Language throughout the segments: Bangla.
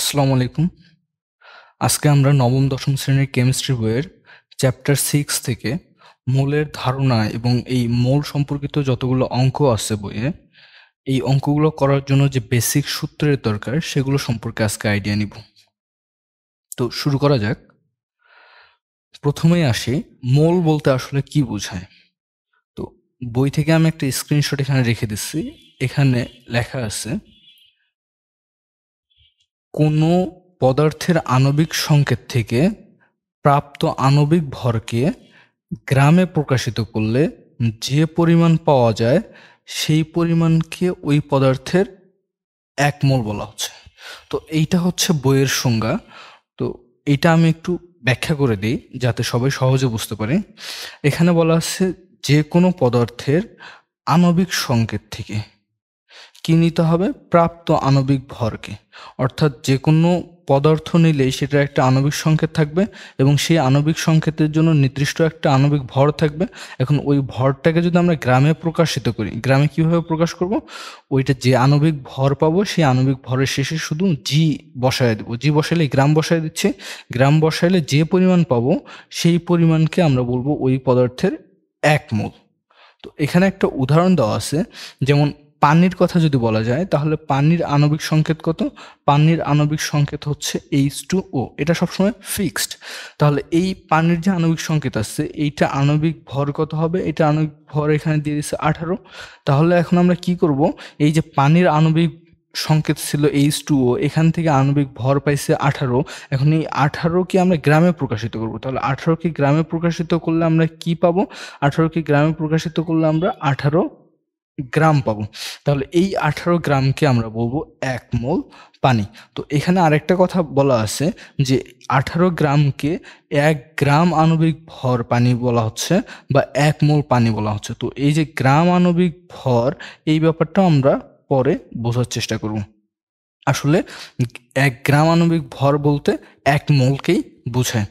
আসসালামু আলাইকুম। আজকে আমরা নবম দশম শ্রেণীর কেমিস্ট্রি বইয়ের চ্যাপ্টার 6 থেকে মোলের ধারণা এবং এই মোল সম্পর্কিত যতগুলো অঙ্ক আছে বইয়ে, এই অঙ্কগুলো করার জন্য যে বেসিক সূত্রের দরকার সেগুলো সম্পর্কে আজকে আইডিয়া নিব। তো শুরু করা যাক। প্রথমেই আসি, মোল বলতে আসলে কি বোঝায়। তো বই থেকে আমি একটা স্ক্রিনশট এখানে রেখে দিচ্ছি। এখানে লেখা আছে, কোনো পদার্থের আণবিক সংকেত থেকে প্রাপ্ত আণবিক ভরকে গ্রামে প্রকাশিত করলে যে পরিমাণ পাওয়া যায় সেই পরিমাণকে ওই পদার্থের 1 মোল বলা হচ্ছে। তো এইটা হচ্ছে বইয়ের সংজ্ঞা। তো এইটা আমি একটু ব্যাখ্যা করে দিই যাতে সবাই সহজে বুঝতে পারে। এখানে বলা আছে যে কোনো পদার্থের আণবিক সংকেত থেকে কি নিতে হবে? প্রাপ্ত আণবিক ভরকে। অর্থাৎ যে কোনো পদার্থ নিলেই সেটার একটা আণবিক সংকেত থাকবে এবং সেই আণবিক সংকেতের জন্য নির্দিষ্ট একটা আণবিক ভর থাকবে। এখন ওই ভরটাকে যদি আমরা গ্রামে প্রকাশিত করি, গ্রামে কিভাবে প্রকাশ করব? ওইটা যে আণবিক ভর পাবো সেই আণবিক ভরের শেষে শুধু জি বসায় দেবো। জি বসাইলে গ্রাম বসায় দিচ্ছে। গ্রাম বসাইলে যে পরিমাণ পাবো সেই পরিমাণকে আমরা বলবো ওই পদার্থের 1 মোল। তো এখানে একটা উদাহরণ দেওয়া আছে, যেমন পানির কথা যদি বলা যায় তাহলে পানির আণবিক সংকেত কত? পানির আণবিক সংকেত হচ্ছে H2O। এটা সবসময় ফিক্সড। তাহলে এই পানির যে আণবিক সংকেত আছে এইটা আণবিক ভর কত হবে? এটা আণবিক ভর এখানে দিয়ে দিচ্ছে 18। তাহলে এখন আমরা কি করব? এই যে পানির আণবিক সংকেত ছিল H2O, এখান থেকে আণবিক ভর পাইছে 18। এখন এই 18কে আমরা গ্রামে প্রকাশিত করব। তাহলে 18কে গ্রামে প্রকাশিত করলে আমরা কি পাবো? 18কে গ্রামে প্রকাশিত করলে আমরা 18 গ্রাম পাবো। তাহলে এই 18 গ্রামকে আমরা বলবো 1 মোল পানি। তো এখানে আরেকটা কথা বলা আছে যে 18 গ্রামকে 1 গ্রাম আণবিক ভর পানি বলা হচ্ছে বা 1 মোল পানি বলা হচ্ছে। তো এই যে গ্রাম আণবিক ভর, এই ব্যাপারটা আমরা পরে বোঝার চেষ্টা করব। আসলে 1 গ্রাম আণবিক ভর বলতে 1 মোলকেই বোঝায়।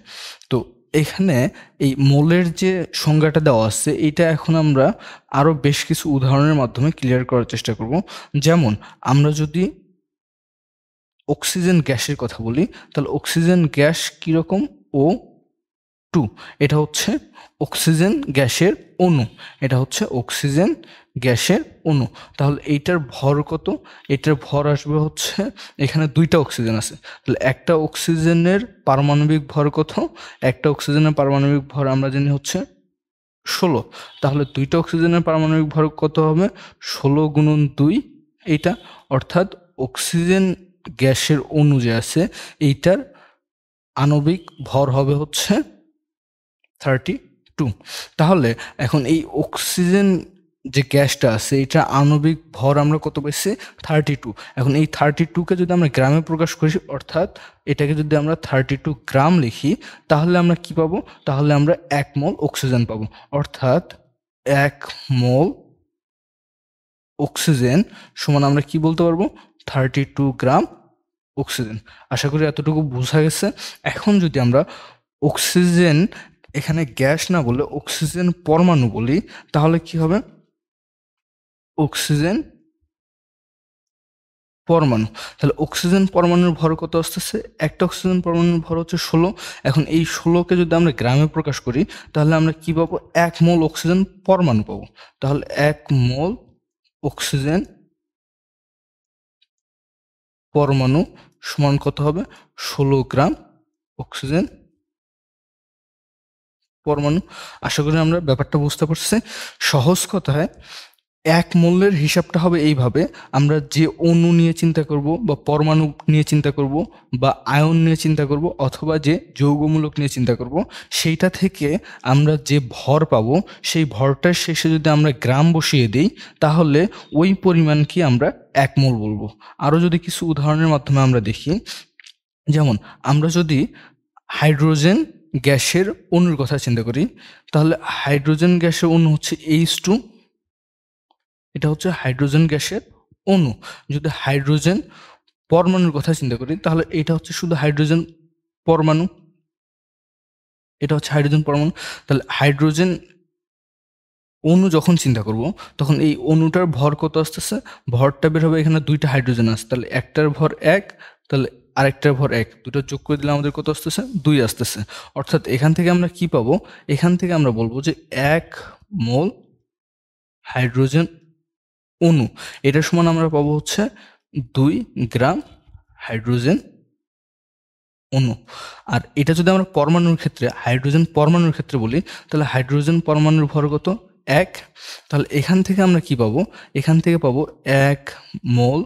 তো এখানে এই মোলের যে সংজ্ঞাটা দেওয়া আছে এইটা এখন আমরা আরো বেশ কিছু উদাহরণের মাধ্যমে ক্লিয়ার করার চেষ্টা করব। যেমন আমরা যদি অক্সিজেন গ্যাসের কথা বলি তাহলে অক্সিজেন গ্যাস কিরকম? O2। এটা হচ্ছে অক্সিজেন গ্যাসের অণু। এটা হচ্ছে অক্সিজেন গ্যাসের অণু। তাহলে এইটার ভর কত? এটার ভর আসবে হচ্ছে, এখানে 2টা অক্সিজেন আছে, তাহলে একটা অক্সিজেনের পারমাণবিক ভর কত? একটা অক্সিজেনের পারমাণবিক ভর আমরা জানি হচ্ছে 16। তাহলে 2টা অক্সিজেনের পারমাণবিক ভর কত হবে? 16 গুণন 2 এইটা। অর্থাৎ অক্সিজেন গ্যাসের অণু যে আছে এইটার আণবিক ভর হবে হচ্ছে 32। তাহলে এখন এই অক্সিজেন যে গ্যাসটা আছে এটা আণবিক ভর আমরা কত পাইছি? 32। এখন এই 32কে যদি আমরা গ্রামে প্রকাশ করি, অর্থাৎ এটাকে যদি আমরা 32 গ্রাম লিখি, তাহলে আমরা কি পাবো? তাহলে আমরা 1 মোল অক্সিজেন পাবো। অর্থাৎ 1 মোল অক্সিজেন সমান আমরা কি বলতে পারবো? 32 গ্রাম অক্সিজেন। আশা করি এতটুকু বোঝা গেছে। এখন যদি আমরা অক্সিজেন, এখানে গ্যাস না বলে অক্সিজেন পরমাণু বলি, তাহলে কি হবে? অক্সিজেন পরমাণু। তাহলে অক্সিজেন পরমাণুর ভর কত আসতেছে? একটা অক্সিজেন পরমাণুর ভর হচ্ছে 16। এখন এই 16কে যদি আমরা গ্রামে প্রকাশ করি তাহলে আমরা কি পাবো? 1 মোল অক্সিজেন পরমাণু পাবো। তাহলে 1 মোল অক্সিজেন পরমাণু সমান কত হবে? 16 গ্রাম অক্সিজেন পরমাণু। আশা করি আমরা ব্যাপারটা বুঝতে পারছি। সহজ কথায় 1 মোলের হিসাবটা হবে এইভাবে, আমরা যে অণু নিয়ে চিন্তা করব বা পরমাণু নিয়ে চিন্তা করব বা আয়ন নিয়ে চিন্তা করব অথবা যে যৌগমূলক নিয়ে চিন্তা করব, সেইটা থেকে আমরা যে ভর পাবো সেই ভরটার শেষে যদি আমরা গ্রাম বসিয়ে দিই তাহলে ওই পরিমাণকে আমরা 1 মোল বলবো। আরও যদি কিছু উদাহরণের মাধ্যমে আমরা দেখি, যেমন আমরা যদি হাইড্রোজেন গ্যাসের অণুর কথা চিন্তা করি তাহলে হাইড্রোজেন গ্যাসের অণু হচ্ছে H2। এটা হচ্ছে হাইড্রোজেন গ্যাসের অণু। যদি হাইড্রোজেন পরমাণুর কথা চিন্তা করি তাহলে এটা হচ্ছে শুধু হাইড্রোজেন পরমাণু। এটা হচ্ছে হাইড্রোজেন পরমাণু। তাহলে হাইড্রোজেন অণু যখন চিন্তা করব তখন এই অণুটার ভর কত আসতেছে? ভরটা বের হবে, এখানে 2টা হাইড্রোজেন আছে, তাহলে একটার ভর 1, তাহলে আরেকটার ভর 1, দুটো যোগ করে দিলে আমাদের কত আসতেছে? 2 আসতেছে। অর্থাৎ এখান থেকে আমরা কি পাবো? এখান থেকে আমরা বলবো যে 1 মোল হাইড্রোজেন অণু, এটার সমান আমরা পাবো হচ্ছে 2 গ্রাম হাইড্রোজেন অণু। আর এটা যদি আমরা পরমাণুর ক্ষেত্রে, হাইড্রোজেন পরমাণুর ক্ষেত্রে বলি, তাহলে হাইড্রোজেন পরমাণুর ভর কত? 1। তাহলে এখান থেকে আমরা কি পাবো? এখান থেকে পাবো 1 মোল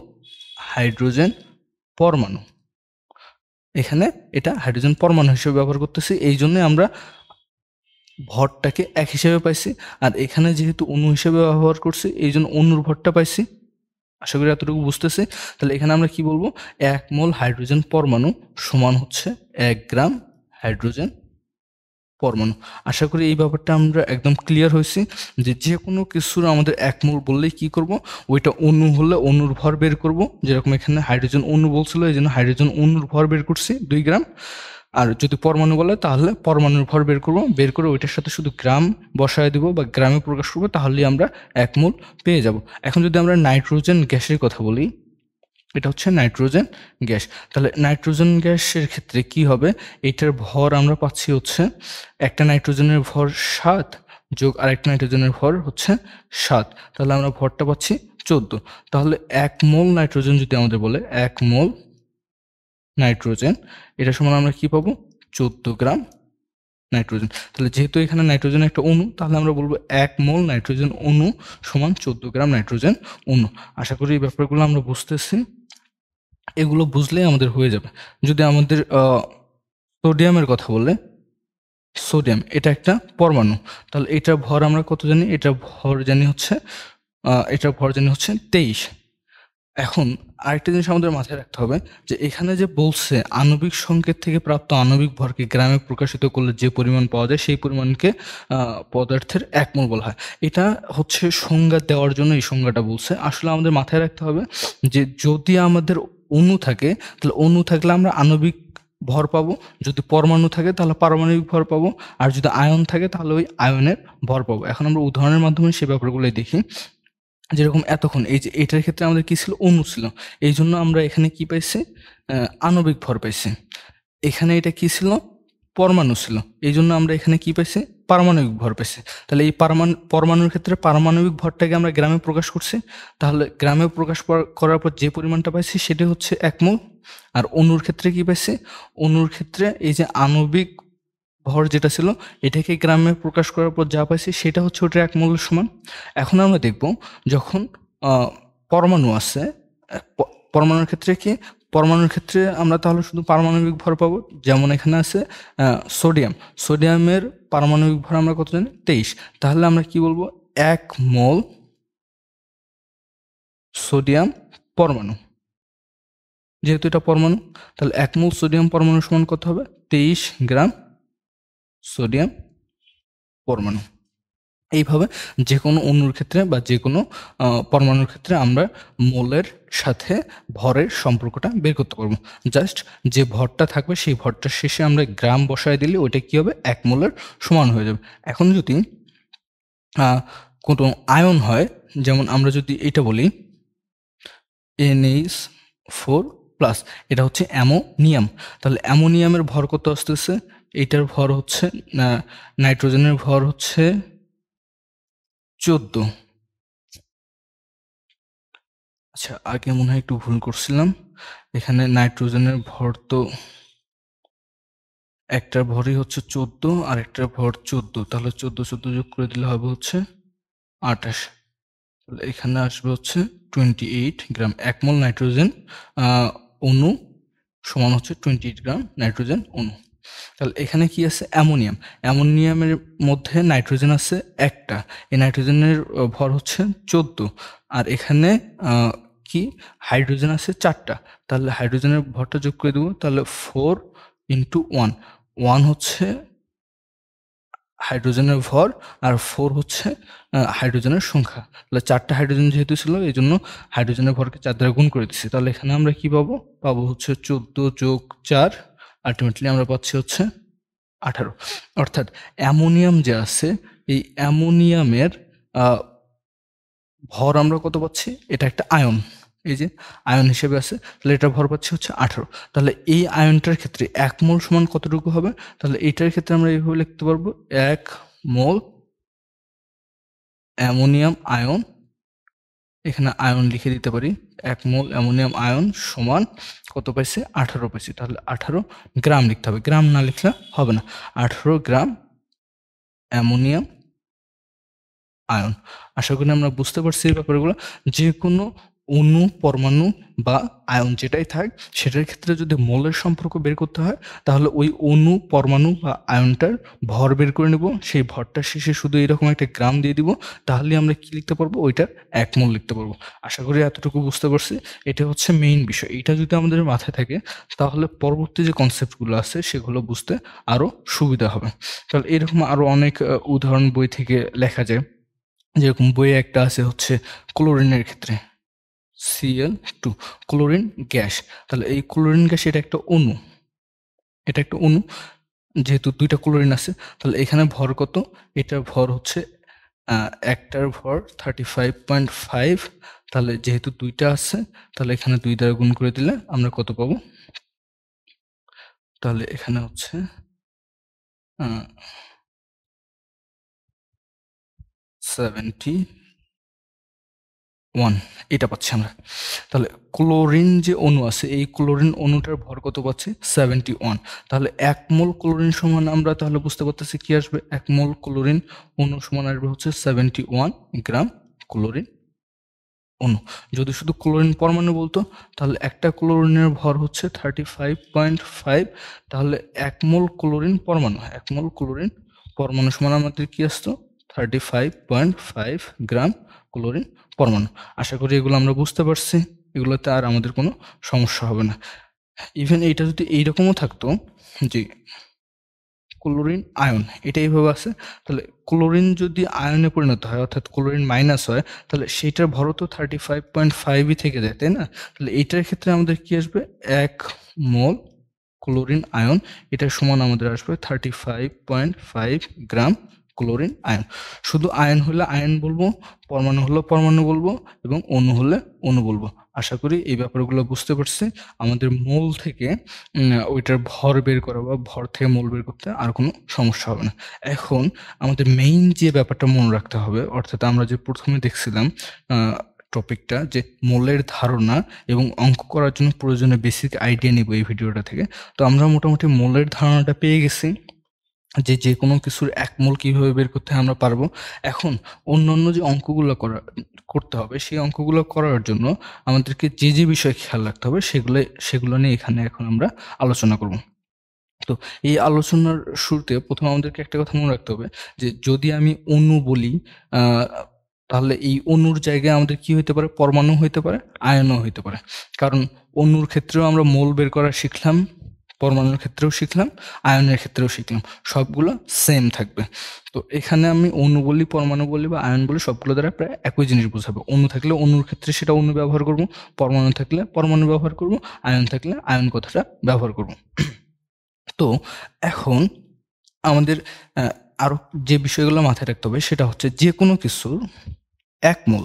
হাইড্রোজেন পরমাণু। এখানে এটা হাইড্রোজেন পরমাণু হিসেবে ব্যবহার করতেছি, এই জন্য আমরা ভরটাকে 1 হিসেবে পাইছি। আর এখানে যেহেতু অণু হিসেবে ব্যবহার করছি, এই জন্য অণুর ভরটা পাইছি। আশা করি এতটুকু বুঝতেছি। তাহলে এখানে আমরা কি বলবো? 1 মোল হাইড্রোজেন পরমাণু সমান হচ্ছে 1 গ্রাম হাইড্রোজেন পরমাণু। আশা করি এই ব্যাপারটা আমরা একদম ক্লিয়ার হয়েছি যে যে কোনো কিছুর আমাদের 1 মোল বললেই কি করব? ওইটা অণু হলে অণুর ভর বের করব। যেরকম এখানে হাইড্রোজেন অণু বলছিল, এই জন্য হাইড্রোজেন অণুর ভর বের করছি 2 গ্রাম। আর যদি পরমাণু বলে তাহলে পরমাণুর ভর বের করব, বের করে ওইটার সাথে শুধু গ্রাম বসায় দিব বা গ্রামে প্রকাশ করবো, তাহলেই আমরা 1 মোল পেয়ে যাব। এখন যদি আমরা নাইট্রোজেন গ্যাসের কথা বলি, এটা হচ্ছে নাইট্রোজেন গ্যাস। তাহলে নাইট্রোজেন গ্যাসের ক্ষেত্রে কি হবে? এটার ভর আমরা পাচ্ছি হচ্ছে, একটা নাইট্রোজেনের ভর 7 যোগ আরেকটা নাইট্রোজেনের ভর হচ্ছে 7, তাহলে আমরা ভরটা পাচ্ছি 14। তাহলে 1 মোল নাইট্রোজেন যদি আমাদের বলে, 1 মোল নাইট্রোজেন, এটা সমান আমরা কি পাবো? 14 গ্রাম নাইট্রোজেন। তাহলে যেহেতু এখানে নাইট্রোজেন একটা অণু, তাহলে আমরা বলবো 1 মোল নাইট্রোজেন অণু সমান 14 গ্রাম নাইট্রোজেন অণু। আশা করি এই ব্যাপারগুলো আমরা বুঝতেছি। এগুলো বুঝলেই আমাদের হয়ে যাবে। যদি আমাদের সোডিয়ামের কথা বলে, সোডিয়াম এটা একটা পরমাণু, তাহলে এটার ভর আমরা কত জানি? এটার ভর জানি হচ্ছে 23। এখন আরেকটা জিনিস আমাদের মাথায় রাখতে হবে যে এখানে যে বলছে আণবিক সংকেত থেকে প্রাপ্ত আণবিক ভরকে গ্রামে প্রকাশিত করলে যে পরিমাণ পাওয়া যায় সেই পরিমাণকে পদার্থের 1 মোল বলা হয়। এটা হচ্ছে সংজ্ঞা দেওয়ার জন্য এই সংজ্ঞাটা বলছে। আসলে আমাদের মাথায় রাখতে হবে যে যদি আমাদের অণু থাকে, তাহলে অণু থাকলে আমরা আণবিক ভর পাবো, যদি পরমাণু থাকে তাহলে পারমাণবিক ভর পাবো, আর যদি আয়ন থাকে তাহলে ওই আয়নের ভর পাবো। এখন আমরা উদাহরণের মাধ্যমে সেই ব্যাপারগুলোই দেখি। যেরকম এতক্ষণ এই যে এটার ক্ষেত্রে আমাদের কি ছিল? অণু ছিল, এই জন্য আমরা এখানে কি পাইছি? আণবিক ভর পাইছি। এখানে এটা কি ছিল? পরমাণু ছিল, এই জন্য আমরা এখানে কি পাইছি? পারমাণবিক ভর পাইছি। তাহলে এই পরমাণুর ক্ষেত্রে পারমাণবিক ভরটাকে আমরা গ্রামে প্রকাশ করছি, তাহলে গ্রামে প্রকাশ করার পর যে পরিমাণটা পাইছি সেটা হচ্ছে 1 মোল। আর অণুর ক্ষেত্রে কি পাইছি? অণুর ক্ষেত্রে এই যে আণবিক ভর যেটা ছিল, এটাকে গ্রামে প্রকাশ করার পর যা পাইছি সেটা হচ্ছে ওটার 1 মোলের সমান। এখন আমরা দেখব যখন পরমাণু আছে, পরমাণুর ক্ষেত্রে কি? পরমাণুর ক্ষেত্রে আমরা তাহলে শুধু পারমাণবিক ভর পাবো। যেমন এখানে আছে সোডিয়াম, সোডিয়ামের পারমাণবিক ভর আমরা কত জানি? 23। তাহলে আমরা কি বলবো? 1 মোল সোডিয়াম পরমাণু। যেহেতু এটা পরমাণু, তাহলে 1 মোল সোডিয়াম পরমাণু সমান কত হবে? 23 গ্রাম সোডিয়াম পরমাণু। এইভাবে যে কোনো অণুর ক্ষেত্রে বা যে কোনো পরমাণুর ক্ষেত্রে আমরা মোলের সাথে ভরের সম্পর্কটা বের করতে পারবো। জাস্ট যে ভরটা থাকবে সেই ভরটার শেষে আমরা গ্রাম বসায় দিলে ওইটা কী হবে? 1 মোলের সমান হয়ে যাবে। এখন যদি কোনো আয়ন হয়, যেমন আমরা যদি এটা বলি NH4+, এটা হচ্ছে অ্যামোনিয়াম, তাহলে অ্যামোনিয়ামের ভর কত আসতেছে? এইটার ভর হচ্ছে, নাইট্রোজেনের ভর হচ্ছে 14। আচ্ছা, আগে মনে হয় একটু ভুল করছিলাম। এখানে নাইট্রোজেনের ভর তো একটার ভরই হচ্ছে 14 আর একটার ভর 14, তাহলে 14 যোগ করে দিলে হবে হচ্ছে 28। তাহলে এখানে আসবে হচ্ছে 28 গ্রাম। 1 মোল নাইট্রোজেন অণু সমান হচ্ছে 28 গ্রাম নাইট্রোজেন অণু। তাহলে এখানে কি আছে? অ্যামোনিয়াম। অ্যামোনিয়ামের মধ্যে নাইট্রোজেন আছে একটা, এই নাইট্রোজেনের ভর হচ্ছে 14। আর এখানে কি হাইড্রোজেন আছে 4টা, তাহলে হাইড্রোজেনের ভরটা যোগ করে দেবো, তাহলে 4 × 1। 1 হচ্ছে হাইড্রোজেনের ভর আর 4 হচ্ছে হাইড্রোজেনের সংখ্যা। তাহলে 4টা হাইড্রোজেন যেহেতু ছিল এই জন্য হাইড্রোজেনের ভরকে 4 দ্বারা গুণ করে দিচ্ছি। তাহলে এখানে আমরা কি পাবো? পাবো হচ্ছে 14 যোগ 4, আলটিমেটলি আমরা পাচ্ছি হচ্ছে 18। অর্থাৎ অ্যামোনিয়াম যে আছে, এই অ্যামোনিয়ামের ভর আমরা কত পাচ্ছি? এটা একটা আয়ন, এই যে আয়ন হিসেবে আছে, তাহলে এটা ভর পাচ্ছি হচ্ছে 18। তাহলে এই আয়নটার ক্ষেত্রে 1 মোল সমান কতটুকু হবে? তাহলে এইটার ক্ষেত্রে আমরা এইভাবে লিখতে পারবো 1 মোল অ্যামোনিয়াম আয়ন, এখানে আয়ন লিখে দিতে পারি, 1 মোল অ্যামোনিয়াম আয়ন সমান কত পাইছে? 18 পাইছি। তাহলে 18 গ্রাম লিখতে হবে, গ্রাম না লিখলে হবে না। 18 গ্রাম অ্যামোনিয়াম আয়ন। আশা করি আমরা বুঝতে পারছি এই ব্যাপারগুলো। যে কোনো অণু, পরমাণু বা আয়ন যেটাই থাক, সেটার ক্ষেত্রে যদি মোলের সম্পর্ক বের করতে হয়, তাহলে ওই অণু, পরমাণু বা আয়নটার ভর বের করে নেব। সেই ভরটার শেষে শুধু এরকম একটা গ্রাম দিয়ে দিব, তাহলে আমরা কি লিখতে পারবো? ওইটা 1 মোল লিখতে পারবো। আশা করি এতটুকু বুঝতে পারছি। এটা হচ্ছে মেইন বিষয়। এটা যদি আমাদের মাথায় থাকে, তাহলে পরবর্তী যে কনসেপ্টগুলো আছে সেগুলো বুঝতে আরো সুবিধা হবে। তাহলে এরকম আরো অনেক উদাহরণ বই থেকে লেখা যায়। যেরকম বইয়ে একটা আছে হচ্ছে ক্লোরিনের ক্ষেত্রে, Cl2, ক্লোরিন গ্যাস। তাহলে এই ক্লোরিন গ্যাস এটা একটা অণু, এটা একটা অণু। যেহেতু 2টা ক্লোরিন আছে, তাহলে এখানে ভর কত? এটার ভর হচ্ছে একটার ভর 35.5। তাহলে যেহেতু 2টা আছে, তাহলে এখানে 2 দ্বারা গুণ করে দিলে আমরা কত পাবো? তাহলে এখানে হচ্ছে 71 এটা পাচ্ছি আমরা। তাহলে ক্লোরিন যে অণু আছে, এই ক্লোরিন অণুটার ভর কত পাচ্ছি? 71। তাহলে 1 মোল ক্লোরিন সমান আমরা তাহলে বুঝতে পারতেছি কি আসবে? 1 মোল ক্লোরিন অণু সমান আসবে হচ্ছে 71 গ্রাম ক্লোরিন অণু। যদি শুধু ক্লোরিন পরমাণু বলতো, তাহলে একটা ক্লোরিনের ভর হচ্ছে 35.5। তাহলে 1 মোল ক্লোরিন পরমাণু, 1 মোল ক্লোরিন পরমাণু সমান আমাদের কি আসতো? 35.5 গ্রাম ক্লোরিন পরমাণু। আশা করি এগুলো আমরা বুঝতে পারছি। এগুলোতে আর আমাদের কোনো সমস্যা হবে না। ইভেন এইটা যদি এইরকমও থাকতো যে ক্লোরিন আয়ন, এটা এইভাবে আছে, তাহলে ক্লোরিন যদি আয়নে পরিণত হয়, অর্থাৎ ক্লোরিন মাইনাস হয়, তাহলে সেইটার ভরও তো 35.5ই থেকে যায়, তাই না? তাহলে এইটার ক্ষেত্রে আমাদের কি আসবে? 1 মোল ক্লোরিন আয়ন, এটার সমান আমাদের আসবে 35.5 গ্রাম ক্লোরিন আয়ন। শুধু আয়ন হলে আয়ন বলবো, পরমাণু হলে পরমাণু বলবো, এবং অণু হলে অণু বলবো। আশা করি এই ব্যাপারগুলো বুঝতে পারছি। আমাদের মোল থেকে ওইটার ভর বের করা বা ভর থেকে মোল বের করতে আর কোনো সমস্যা হবে না। এখন আমাদের মেইন যে ব্যাপারটা মনে রাখতে হবে, অর্থাৎ আমরা যে প্রথমে দেখছিলাম টপিকটা, যে মোলের ধারণা এবং অঙ্ক করার জন্য প্রয়োজনীয় বেসিক আইডিয়া নিব এই ভিডিওটা থেকে। তো আমরা মোটামুটি মোলের ধারণাটা পেয়ে গেছি, যে যে কোনো কিছুর 1 মোল কিভাবে বের করতে হয় আমরা পারবো। এখন অন্যান্য যে অঙ্কগুলো করতে হবে, সেই অঙ্কগুলো করার জন্য আমাদেরকে যে যে বিষয় খেয়াল রাখতে হবে সেগুলো নিয়ে এখানে এখন আমরা আলোচনা করব। তো এই আলোচনার শুরুতে প্রথমে আমাদেরকে একটা কথা মনে রাখতে হবে, যে যদি আমি অণু বলি, তাহলে এই অণুর জায়গায় আমাদের কি হইতে পারে? পরমাণু হইতে পারে, আয়নও হইতে পারে। কারণ অণুর ক্ষেত্রেও আমরা মোল বের করা শিখলাম, পরমাণুর ক্ষেত্রেও শিখলাম, আয়নের ক্ষেত্রেও শিখলাম, সবগুলো সেম থাকবে। তো এখানে আমি অণু বলি, পরমাণু বলি বা আয়ন বলি, সবগুলো দ্বারা প্রায় একই জিনিস বোঝাবো। অণু থাকলে অণুর ক্ষেত্রে সেটা অণু ব্যবহার করব, পরমাণু থাকলে পরমাণু ব্যবহার করব, আয়ন থাকলে আয়ন কথাটা ব্যবহার করব। তো এখন আমাদের আরো যে বিষয়গুলো মাথায় রাখতে হবে, সেটা হচ্ছে যে কোনো কিছুর 1 মোল,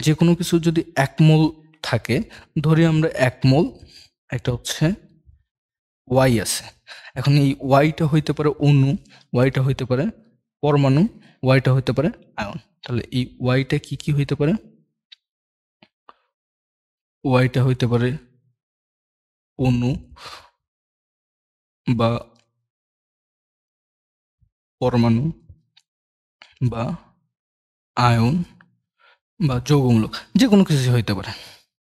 যে কোনো কিছু যদি 1 মোল থাকে, ধরি আমরা 1 মোল, একটা হচ্ছে ওয়াই আছে। এখন এই ওয়াইটা হইতে পারে অণু, ওয়াইটা হইতে পারে পরমাণু, ওয়াইটা হইতে পারে আয়ন। তাহলে এই ওয়াইটা কি কি হইতে পারে? ওয়াইটা হইতে পারে অণু বা পরমাণু বা আয়ন বা যৌগমূলক, যে কোনো কিছু হইতে পারে।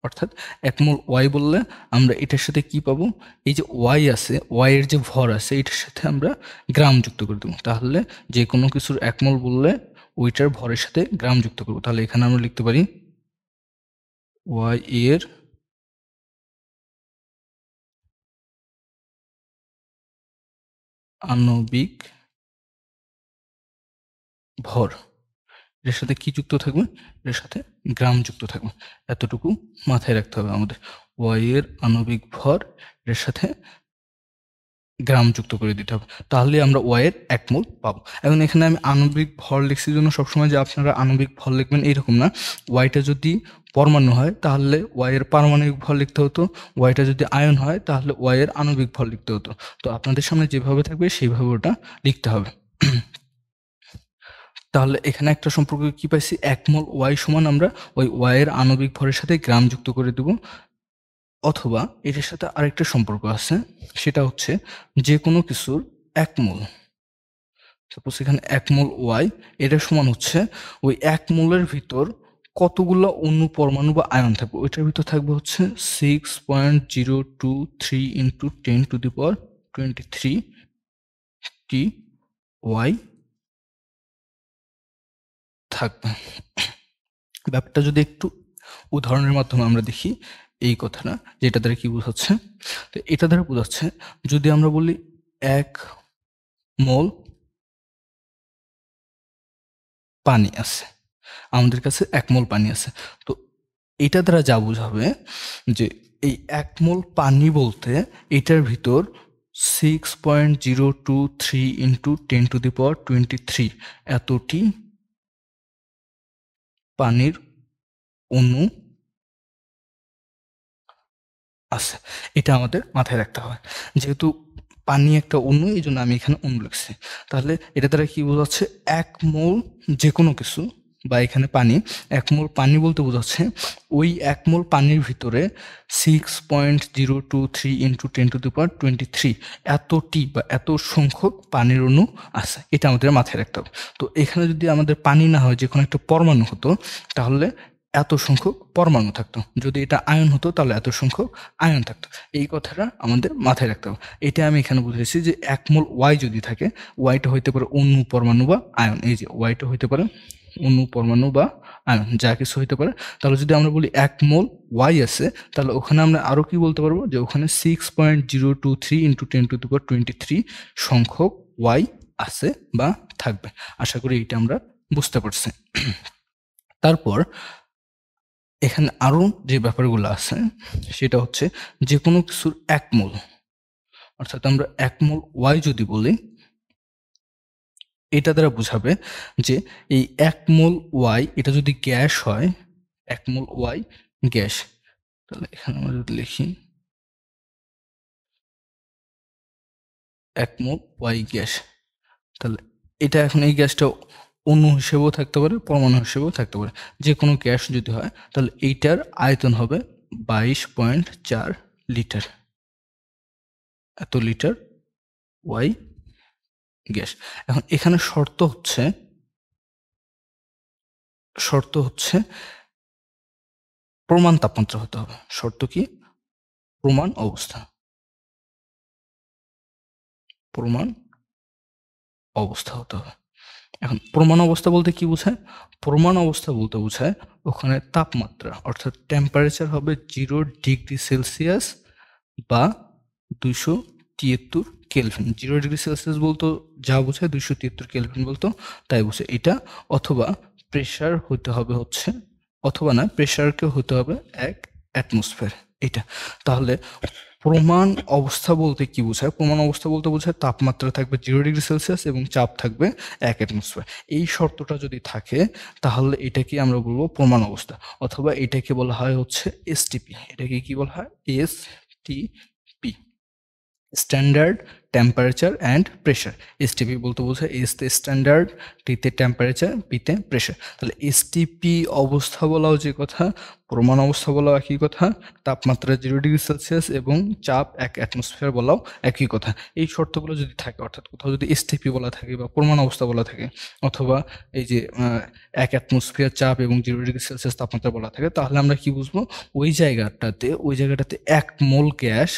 অর্থাৎ 1 মোল ওয়াই বললে আমরা এটার সাথে কি পাবো? এই যে ওয়াই আছে, ওয়াই এর যে ভর আছে, এটার সাথে আমরা গ্রাম যুক্ত করে দেবো। তাহলে যে কোনো কিছুর 1 মোল বললে ওইটার ভরের সাথে গ্রাম যুক্ত করবো। তাহলে এখানে আমরা লিখতে পারি ওয়াই এর আণবিক ভর, এর সাথে কি যুক্ত থাকবে? এর সাথে গ্রাম যুক্ত থাকবে। এতটুকু মাথায় রাখতে হবে আমাদের। ওয়াই এর আণবিক ভর, এর সাথে গ্রাম যুক্ত করে দিতে হবে, তাহলে আমরা ওয়াই এর 1 মোল পাবো। এখন এখানে আমি আণবিক ভর লিখছি জন্য সবসময় যে আপনারা আণবিক ভর লিখবেন এরকম না। ওয়াইটা যদি পরমাণু হয় তাহলে ওয়াই এর পারমাণবিক ভর লিখতে হতো, ওয়াইটা যদি আয়ন হয় তাহলে ওয়াই এর আণবিক ভর লিখতে হতো। তো আপনাদের সামনে যেভাবে থাকবে সেইভাবে ওটা লিখতে হবে। তাহলে এখানে একটা সম্পর্ক কি পাইছি, 1 মোল ওয়াই সমান আমরা ওই ওয়াই এর আণবিক ভরের সাথে গ্রাম যুক্ত করে দেব। অথবা এটার সাথে আরেকটা সম্পর্ক আছে, সেটা হচ্ছে যে কোনো কিছুর 1 মোল, সাপোজ এখানে 1 মোল ওয়াই, এটা সমান হচ্ছে ওই 1 মোলের ভিতর কতগুলো অণু পরমাণু বা আয়ন থাকবে, ওইটার ভিতর থাকবে হচ্ছে 6.023 ইন্টু 10⁻23 টি ওয়াই থাকবে। ব্যাপারটা যদি একটু উদাহরণের মাধ্যমে আমরা দেখি এই কথাটা, যেটা দ্বারা কি বোঝাচ্ছে, তো এটা দ্বারা বোঝাচ্ছে যদি আমরা বলি 1 মোল পানি আছে, আমাদের কাছে 1 মোল পানি আছে, তো এটা দ্বারা যা বোঝাবে যে এই 1 মোল পানি বলতে এটার ভিতর 6.023 ইন্টু 10⁻23 এতটি পানির অণু আছে। এটা আমাদের মাথায় রাখতে হবে। যেহেতু পানি একটা অণু, এই জন্য আমি এখানে অণু লিখছি। তাহলে এটা দ্বারা কি বোঝাচ্ছে, 1 মোল যে কোনো কিছু বা এখানে পানি, 1 মোল পানি বলতে বোঝাচ্ছে ওই 1 মোল পানির ভিতরে 6.023 ইন্টু 10⁻23 এতটি বা এত সংখ্যক পানির অণু আছে। এটা আমাদের মাথায় রাখতে হবে। তো এখানে যদি আমাদের পানি না হয়, যে কোনো একটা পরমাণু হতো, তাহলে এত সংখ্যক পরমাণু থাকতো। যদি এটা আয়ন হতো তাহলে এত সংখ্যক আয়ন থাকতো। এই কথাটা আমাদের মাথায় রাখতে হবে। এটা আমি এখানে বুঝেছি যে 1 মোল ওয়াই যদি থাকে, ওয়াইটা হইতে পারে অণু, পরমাণু বা আয়ন। এই যে ওয়াইটা হইতে পারে অণু, পরমাণু বা আয়ন, যা কিছু হইতে পারে। তাহলে যদি আমরা বলি 1 মোল ওয়াই আছে, তাহলে ওখানে আমরা আরো কি বলতে পারবো, যে ওখানে 6.023 ইন্টু 10⁻23 সংখ্যক ওয়াই আছে বা থাকবে। আশা করি এটা আমরা বুঝতে পারছি। তারপর এখানে আরো যে ব্যাপারগুলো আছে সেটা হচ্ছে যে কোনো কিছুর 1 মোল, অর্থাৎ আমরা 1 মোল ওয়াই যদি বলি, এটা দ্বারা বোঝাবে যে এই 1 মোল ওয়াই এটা যদি গ্যাস হয়, 1 মোল ওয়াই গ্যাস, তাহলে এখানে আমরা যদি লিখি 1 মোল ওয়াই গ্যাস, তাহলে এটা এখন এই গ্যাসটা অণু হিসেবেও থাকতে পারে, পরমাণু হিসেবেও থাকতে পারে। যে কোনো গ্যাস যদি হয় তাহলে এইটার আয়তন হবে 22.4 লিটার, এত লিটার ওয়াই গ্যাস। এখন এখানে শর্ত হচ্ছে প্রমাণ তাপমাত্রা হতে হবে। শর্ত কি, প্রমাণ অবস্থা হতে হবে। এখন প্রমাণ অবস্থা বলতে কি বোঝায়, প্রমাণ অবস্থা বলতে বোঝায় ওখানে তাপমাত্রা অর্থাৎ টেম্পারেচার হবে 0°C বা 273 কেলভিন। 0°C বলতো যা বোঝায় 273 কেলভিন বলতো তাই বোঝায় এটা। অথবা প্রেসার হতে হবে হচ্ছে, অথবা না, প্রেসারকে হতে হবে 1 অ্যাটমসফিয়ার, এটা। তাহলে প্রমাণ অবস্থা বলতে কি বোঝায়, প্রমাণ অবস্থা বলতে বোঝায় তাপমাত্রা থাকবে 0°C এবং চাপ থাকবে 1 অ্যাটমসফিয়ার। এই শর্তটা যদি থাকে তাহলে এটাকে আমরা বলবো প্রমাণ অবস্থা। অথবা এটাকে বলা হয় হচ্ছে এসটিপি। এটাকে কি বলা হয়, STP, standard temperature and pressure. STP বলতে বোঝায় এস তে স্ট্যান্ডার্ড, টিতে টেম্পারেচার, পিতে প্রেশার। তাহলে এসটিপি অবস্থা বলাও যে কথা, প্রমাণ অবস্থা বলাও একই কথা, তাপমাত্রা 0°C এবং চাপ 1 অ্যাটমসফিয়ার বলাও একই কথা। এই শর্তগুলো যদি থাকে, অর্থাৎ কোথাও যদি এসটিপি বলা থাকে বা প্রমাণ অবস্থা বলা থাকে, অথবা এই যে 1 অ্যাটমসফিয়ার চাপ এবং 0°C তাপমাত্রা বলা থাকে, তাহলে আমরা কি বুঝবো, ওই জায়গাটাতে 1 মোল গ্যাস,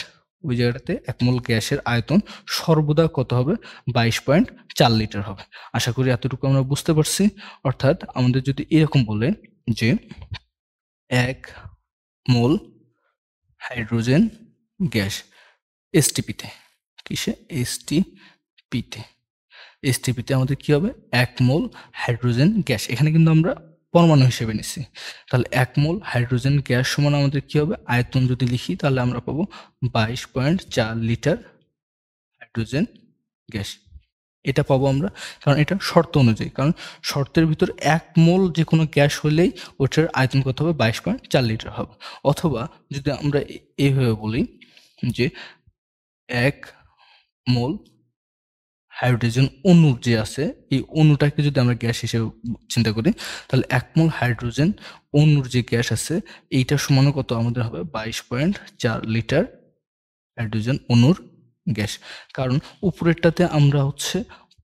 ওই জায়গাটাতে 1 মোল গ্যাসের আয়তন সর্বদা কত হবে, 22.4 লিটার হবে। আশা করি এতটুকু আমরা বুঝতে পারছি। অর্থাৎ আমাদের যদি এরকম বলে যে 1 মোল হাইড্রোজেন গ্যাস এসটিপিতে, কিসে, এসটিপিতে আমাদের কি হবে, 1 মোল হাইড্রোজেন গ্যাস। এখানে কিন্তু আমরা পরমাণু হিসেবে নিচ্ছি। তাহলে 1 মোল হাইড্রোজেন গ্যাস সমান আমাদের কি হবে, আয়তন যদি লিখি তাহলে আমরা পাবো 22.4 লিটার হাইড্রোজেন গ্যাস। এটা পাবো আমরা, কারণ এটা শর্ত অনুযায়ী, কারণ শর্তের ভিতর 1 মোল যে কোনো গ্যাস হলেই ওটার আয়তন কত হবে, 22.4 লিটার হবে। অথবা যদি আমরা এইভাবে বলি যে 1 মোল হাইড্রোজেন অণু যে আছে, এই অণুটাকে যদি আমরা গ্যাস হিসেবে চিন্তা করি, তাহলে 1 মোল হাইড্রোজেন অণুর যে গ্যাস আছে এইটা সমান কত আমাদের হবে, 22.4 লিটার হাইড্রোজেন অণুর গ্যাস। কারণ উপরেরটাতে আমরা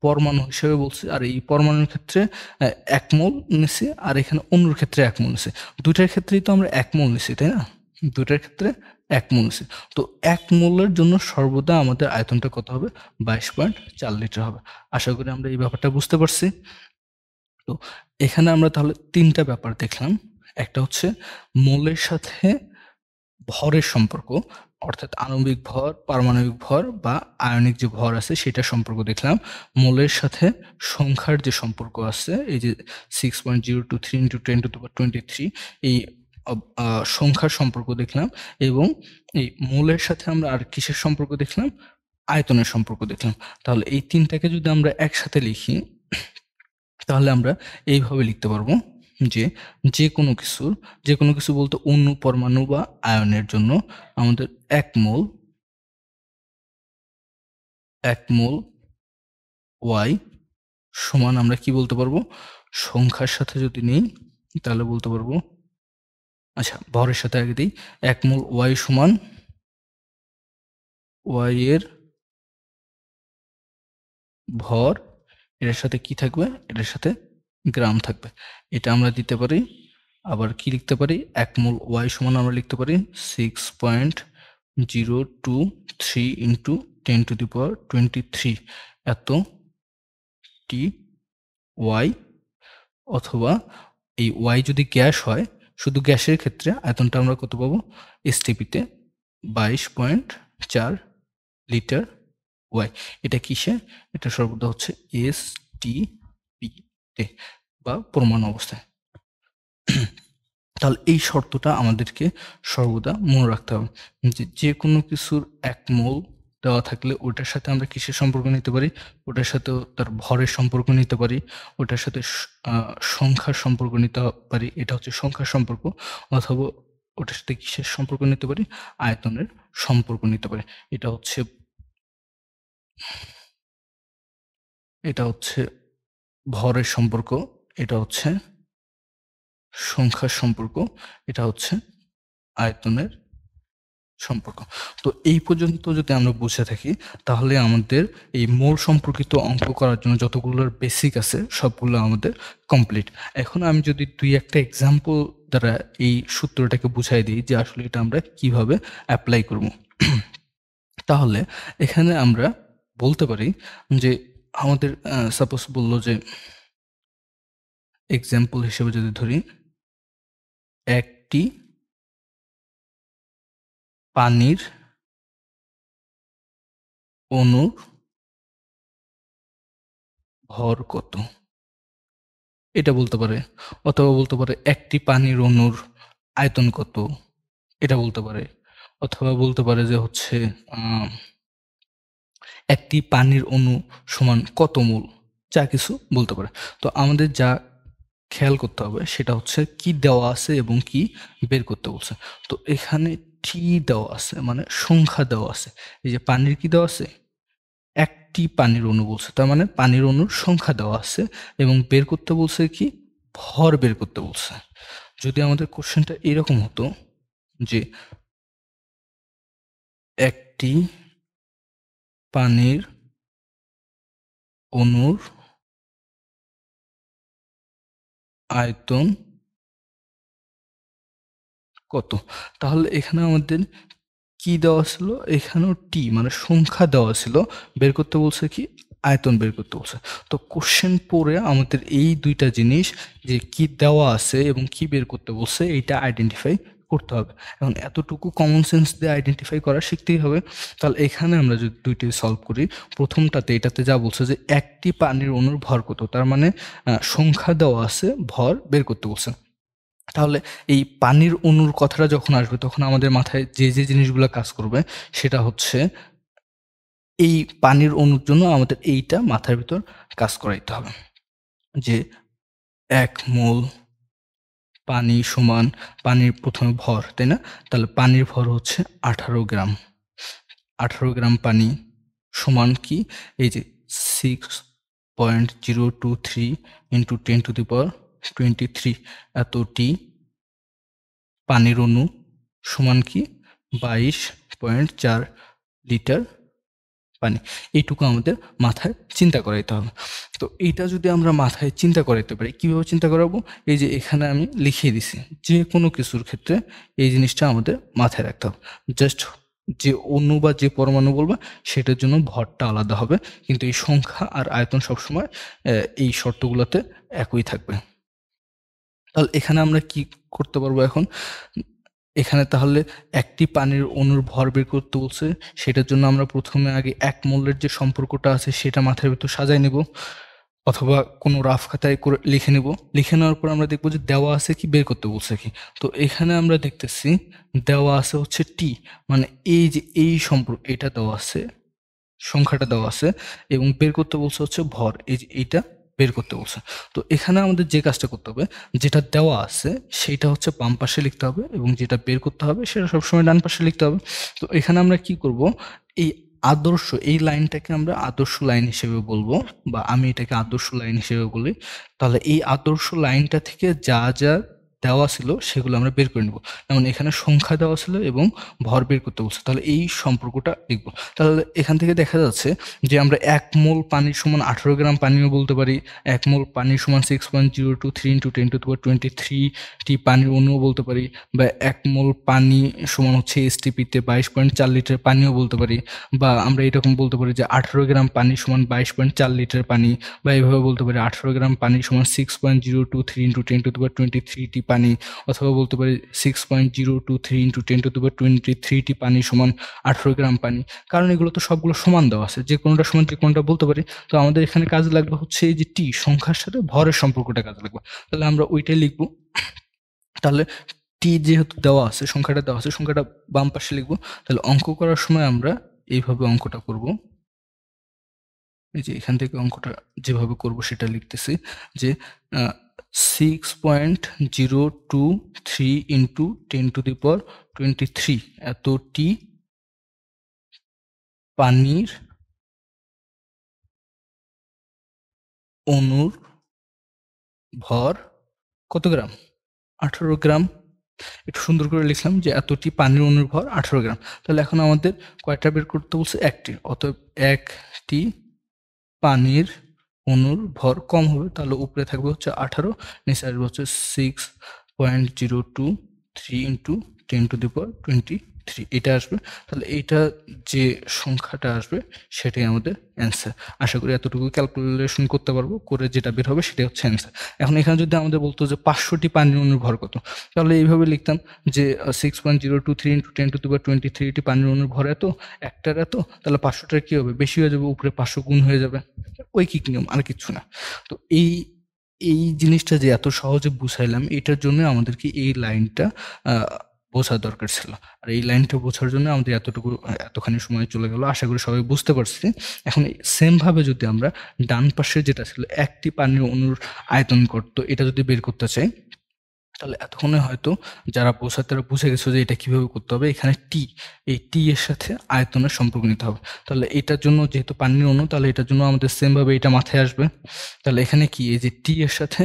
পরমাণু হিসেবে বলছি, আর এই পরমাণুর ক্ষেত্রে 1 মোল নিছি, আর এখানে অণুর ক্ষেত্রে 1 মোল নিছি। দুইটার ক্ষেত্রেই তো আমরা 1 মোল নিছি, তাই না? দুইটার ক্ষেত্রে 1 মোল নিছি। তো 1 মোলের জন্য সর্বদা আমাদের আয়তনটা কত হবে, 22.4 লিটার হবে। আশা করি আমরা এই ব্যাপারটা বুঝতে পারছি। তো এখানে আমরা তাহলে 3টা ব্যাপার দেখলাম। একটা মোলের সাথে ভরের সম্পর্ক, অর্থাৎ আণবিক ভর, পারমাণবিক ভর বা আয়নিক যে ভর আছে সেটার সম্পর্ক দেখলাম। মোলের সাথে সংখ্যার যে সম্পর্ক আছে, এই যে 6.023 × 10⁻23, এই সংখ্যার সম্পর্ক দেখলাম। এবং এই মোলের সাথে আমরা আর কিসের সম্পর্ক দেখলাম, আয়তনের সম্পর্ক দেখলাম। তাহলে এই 3টাকে যদি আমরা একসাথে লিখি, তাহলে আমরা এইভাবে লিখতে পারবো যে যে কোনো কিছু বলতে অণু, পরমাণু বা আয়নের জন্য আমাদের 1 মোল ওয়াই সমান, আমরা কি বলতে পারবো, সংখ্যার সাথে যদি নেই তাহলে বলতে পারবো, আচ্ছা ভরের সাথে আগে দিই, 1 মোল ওয়াই সমান ওয়াই এর ভর, এটার সাথে কি থাকবে, এটার সাথে গ্রাম থাকবে। এটা আমরা দিতে পারি। আবার কি লিখতে পারি, 1 মোল ওয়াই সমান আমরা লিখতে পারি 6.023 × 10⁻23 এত টি ওয়াই। অথবা এই ওয়াই যদি গ্যাস হয়, শুধু গ্যাসের ক্ষেত্রে আয়তনটা আমরা কত পাবো, এসটিপিতে 22.4 লিটার ওয়াই। এটা কিসে, এটা সর্বদা এসটিপিতে বা পরমাণু অবস্থায়। তাহলে এই শর্তটা আমাদেরকে সর্বদা মনে রাখতে হবে যে যে কোনো কিছুর 1 মোল দেওয়া থাকলে ওটার সাথে আমরা কিসের সম্পর্ক নিতে পারি, ওটার সাথে তার ভরের সম্পর্ক নিতে পারি, ওটার সাথে সংখ্যার সম্পর্ক নিতে পারি, এটা সংখ্যার সম্পর্ক। অথবা ওটার সাথে কিসের সম্পর্ক নিতে পারি, আয়তনের সম্পর্ক নিতে পারি। এটা হচ্ছে ভরের সম্পর্ক, এটা সংখ্যার সম্পর্ক, এটা আয়তনের সম্পর্ক। তো এই পর্যন্ত যদি আমরা বুঝে থাকি, তাহলে আমাদের এই মোল সম্পর্কিত অঙ্ক করার জন্য যতগুলোর বেসিক আছে সবগুলো আমাদের কমপ্লিট। এখন আমি যদি 2-1টা এক্সাম্পল দ্বারা এই সূত্রটাকে বুঝাই দিই যে আসলে এটা আমরা কিভাবে অ্যাপ্লাই করব। তাহলে এখানে আমরা বলতে পারি যে আমাদের সাপোজ বললো যে এক্সাম্পল হিসেবে যদি ধরি, একটি পানির অণুর ভর কত, এটা বলতে পারে। অথবা বলতে পারে একটি পানির অণুর আয়তন কত, এটা বলতে পারে। অথবা বলতে পারে যে একটি পানির অণু সমান কত মোল, যা কিছু বলতে পারে। তো আমাদের যা খেয়াল করতে হবে সেটা কি দেওয়া আছে এবং কি বের করতে বলছে। তো এখানে টি দেওয়া আছে, মানে সংখ্যা দেওয়া আছে। এই যে পানির কি দেওয়া আছে, একটি পানির অণু বলছে, তার মানে পানির অণুর সংখ্যা দেওয়া আছে, এবং বের করতে বলছে কি, ভর বের করতে বলছে। যদি আমাদের কোশ্চেনটা এরকম হতো যে একটি পানির অণুর আয়তন কত, তাহলে এখানে আমাদের কি দেওয়া ছিল, এখানেও টি মানে সংখ্যা দেওয়া ছিল, বের করতে বলছে কি, আয়তন বের করতে বলছে। তো কোশ্চেন পড়ে আমাদের এই দুইটা জিনিস, যে কি দেওয়া আছে এবং কি বের করতে বলছে, এইটা আইডেন্টিফাই করতে হবে। এখন এতটুকু কমন সেন্স দিয়ে আইডেন্টিফাই করা শিখতেই হবে। তাহলে এখানে আমরা যদি দুইটি সলভ করি, প্রথমটাতে এটাতে যা বলছে যে একটি পানির অণুর ভর কত, তার মানে সংখ্যা দেওয়া আছে, ভর বের করতে বলছে। তাহলে এই পানির অণুর কথাটা যখন আসবে তখন আমাদের মাথায় যে জিনিসগুলো কাজ করবে সেটা এই পানির অণুর জন্য আমাদের এইটা মাথার ভিতর কাজ করাইতে হবে যে 1 মোল পানি সমান পানির প্রথমে ভর, তাই না? তাহলে পানির ভর হচ্ছে 18 গ্রাম। 18 গ্রাম পানি সমান কি? এই যে 6.023 ইন্টু 10⁻23 এতটি পানির অণু সমান কি? 22.4 লিটার পানি। এইটুকু আমাদের মাথায় চিন্তা করাইতে হবে। তো এইটা যদি আমরা মাথায় চিন্তা করাইতে পারি, কিভাবে চিন্তা করাবো? এই যে এখানে আমি লিখিয়ে দিছি, যে কোনো কিছুর ক্ষেত্রে এই জিনিসটা আমাদের মাথায় রাখতে হবে। জাস্ট যে অণু বা যে পরমাণু বলবা সেটার জন্য ভরটা আলাদা হবে, কিন্তু এই সংখ্যা আর আয়তন সবসময় এই শর্তগুলোতে একই থাকবে। তাহলে এখানে আমরা কি করতে পারবো এখন? এখানে তাহলে একটি পানির অণুর ভর বের করতে বলছে, সেটার জন্য আমরা প্রথমে আগে 1 মোলের যে সম্পর্কটা আছে সেটা মাথার ভিতর সাজায় নেব, অথবা কোনো রাফ খাতায় করে লিখে নেব। লিখে নেওয়ার পর আমরা দেখব যে দেওয়া আছে কি, বের করতে বলছে কি। তো এখানে আমরা দেখতেছি দেওয়া আছে হচ্ছে টি, মানে এই যে এই সম্পর্ক এটা দেওয়া আছে, সংখ্যাটা দেওয়া আছে, এবং বের করতে বলছে হচ্ছে ভর, এই যে এইটা বের করতে বলছে। তো এখানে আমাদের যে কাজটা করতে হবে, যেটা দেওয়া আছে সেইটা হচ্ছে বাম পাশে লিখতে হবে, এবং যেটা বের করতে হবে সেটা সবসময় ডান পাশে লিখতে হবে। তো এখানে আমরা কি করব, এই আদর্শ এই লাইনটাকে আমরা আদর্শ লাইন হিসেবে বলবো, বা আমি এটাকে আদর্শ লাইন হিসেবে বলি। তাহলে এই আদর্শ লাইনটা থেকে যা যা দেওয়া ছিল সেগুলো আমরা বের করে নেব। যেমন এখানে সংখ্যা দেওয়া ছিল এবং ভর বের করতে বলছে, তাহলে এই সম্পর্কটা লিখবো। তাহলে এখান থেকে দেখা যাচ্ছে যে আমরা 1 মোল পানির সমান 18 গ্রাম পানিও বলতে পারি, 1 মোল পানির সমান 6.023 ইন্টু 10⁻23 টি পানির অণুও বলতে পারি, বা 1 মোল পানি সমান হচ্ছে এসটিপিতে 22.4 লিটার পানিও বলতে পারি, বা আমরা এরকম বলতে পারি যে 18 গ্রাম পানি সমান 22.4 লিটার পানি, বা এইভাবে বলতে পারি 18 গ্রাম পানি সমান 6.023 ইন্টু 10⁻23 টি পানি, অথবা বলতে পারি 6.023 ইন্টু 10⁻23 টি পানি সমান 18 গ্রাম পানি। কারণ এগুলো তো সবগুলো সমান দেওয়া আছে, যে কোনোটা সমান যে কোনোটা বলতে পারি। তো আমাদের এখানে কাজে লাগবে হচ্ছে এই যে টি সংখ্যার সাথে ভরের সম্পর্কটা কাজে লাগবে, তাহলে আমরা ওইটাই লিখবো। তাহলে টি যেহেতু দেওয়া আছে, সংখ্যাটা দেওয়া আছে, সংখ্যাটা বাম পাশে লিখবো। তাহলে অঙ্ক করার সময় আমরা এইভাবে অঙ্কটা করব। এই যে এখান থেকে অঙ্কটা যেভাবে করব সেটা লিখতেছি যে 6.023 ইন্টু 10⁻23 এতটি পানির অণুর ভর কত গ্রাম? 18 গ্রাম। একটু সুন্দর করে লিখলাম যে এতটি পানির অণুর ভর 18 গ্রাম। তাহলে এখন আমাদের কয়টা বের করতে বলছে? একটি। অতএব একটি পানির অণুর ভর কম হবে, তাহলে উপরে থাকবে হচ্ছে 18, নিচে আসবে হচ্ছে 6.023 ইন্টু 10⁻23 এটা আসবে। তাহলে এইটা যে সংখ্যাটা আসবে সেটাই আমাদের অ্যান্সার। আশা করি এতটুকু ক্যালকুলেশন করতে পারবো, করে যেটা বের হবে সেটাই হচ্ছে অ্যান্সার। এখন এখানে যদি আমাদের বলতো যে 500টি পানির অণুর ভর কত, তাহলে এইভাবে লিখতাম যে 6.023 ইন্টু 10⁻23 টি পানির অণুর ভর এত, একটার এত, তাহলে 500টার কি হবে? বেশি হয়ে যাবে, উপরে 500 গুণ হয়ে যাবে। ঐকিক নিয়ম, আর কিচ্ছু না। তো এই এই জিনিসটা যে এত সহজে বুঝাইলাম, এটার জন্য আমাদেরকে এই লাইনটা বোঝা দরকার ছিল। আর এই লাইনটা বোঝার জন্য আমাদের এতখানি সময় চলে গেল। আশা করি সবাই বুঝতে পারছি। এখন সেম ভাবে যদি আমরা ডান পাশে যেটা ছিল একটি পানির অণুর আয়তন করতো, এটা যদি বের করতে চাই, তাহলে এতক্ষণে হয়তো যারা বোঝায় তারা বুঝে গেছো যে এটা কিভাবে করতে হবে। এখানে টি, এই টি এর সাথে আয়তনের সম্পর্ক নিতে হবে। তাহলে এটার জন্য যেহেতু পানির অণু, তাহলে এটার জন্য আমাদের সেম ভাবে এটা মাথায় আসবে। তাহলে এখানে কি, এই যে টি এর সাথে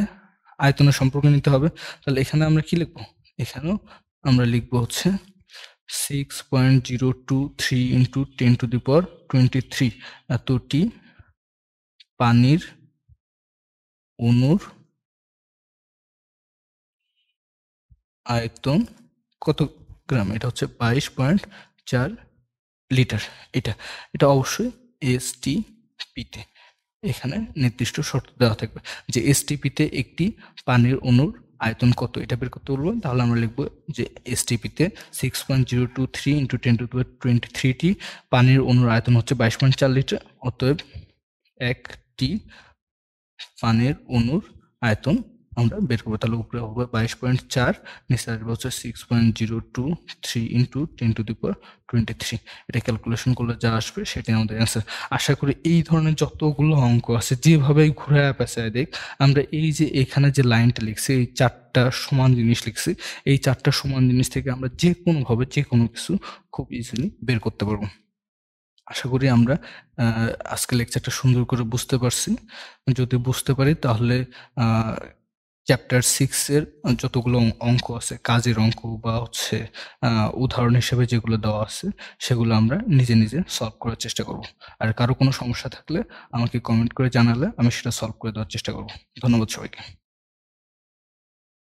আয়তনের সম্পর্ক নিতে হবে। তাহলে এখানে আমরা কি লিখবো? এখানেও আমরা লিখবো হচ্ছে 6.023 ইন্টু 10⁻23 এতটি পানির অণুর আয়তন কত গ্রাম? এটা হচ্ছে 22.4 লিটার। এটা এটা অবশ্যই এসটিপিতে, এখানে নির্দিষ্ট শর্ত দেওয়া থাকবে যে এসটিপিতে একটি পানির অণুর আয়তন কত, এটা বের করতে বলবো। তাহলে আমরা লিখবো যে এসটিপিতে 6.023 ইন্টু 10⁻23 টি পানির অণুর আয়তন হচ্ছে 22.4 লিটার। অতএব একটি পানির অণুর আয়তন আমরা বের করবো। তাহলে উপরে হবে 22.4, নিচে আসবে হচ্ছে 6.023 ইন্টু 10⁻23। এটা ক্যালকুলেশন করলে যা আসবে সেটাই আমাদের অ্যান্সার। আশা করি এই ধরনের যতগুলো অঙ্ক আছে যেভাবেই ঘুরায় পেঁচায় দেখ, আমরা এই যে এখানে যে লাইনটা লিখছি, এই 4টা সমান জিনিস লিখছি, এই 4টা সমান জিনিস থেকে আমরা যে কোনোভাবে যে কোনো কিছু খুব ইজিলি বের করতে পারবো। আশা করি আমরা আজকে লেকচারটা সুন্দর করে বুঝতে পারছি। যদি বুঝতে পারি তাহলে চ্যাপ্টার 6 এর যতগুলো অঙ্ক আছে, কাজের অঙ্ক বা হচ্ছে উদাহরণ হিসেবে যেগুলো দেওয়া আছে, সেগুলো আমরা নিজে নিজে সলভ করার চেষ্টা করব। আর কারো কোনো সমস্যা থাকলে আমাকে কমেন্ট করে জানালে আমি সেটা সলভ করে দেওয়ার চেষ্টা করব। ধন্যবাদ সবাইকে।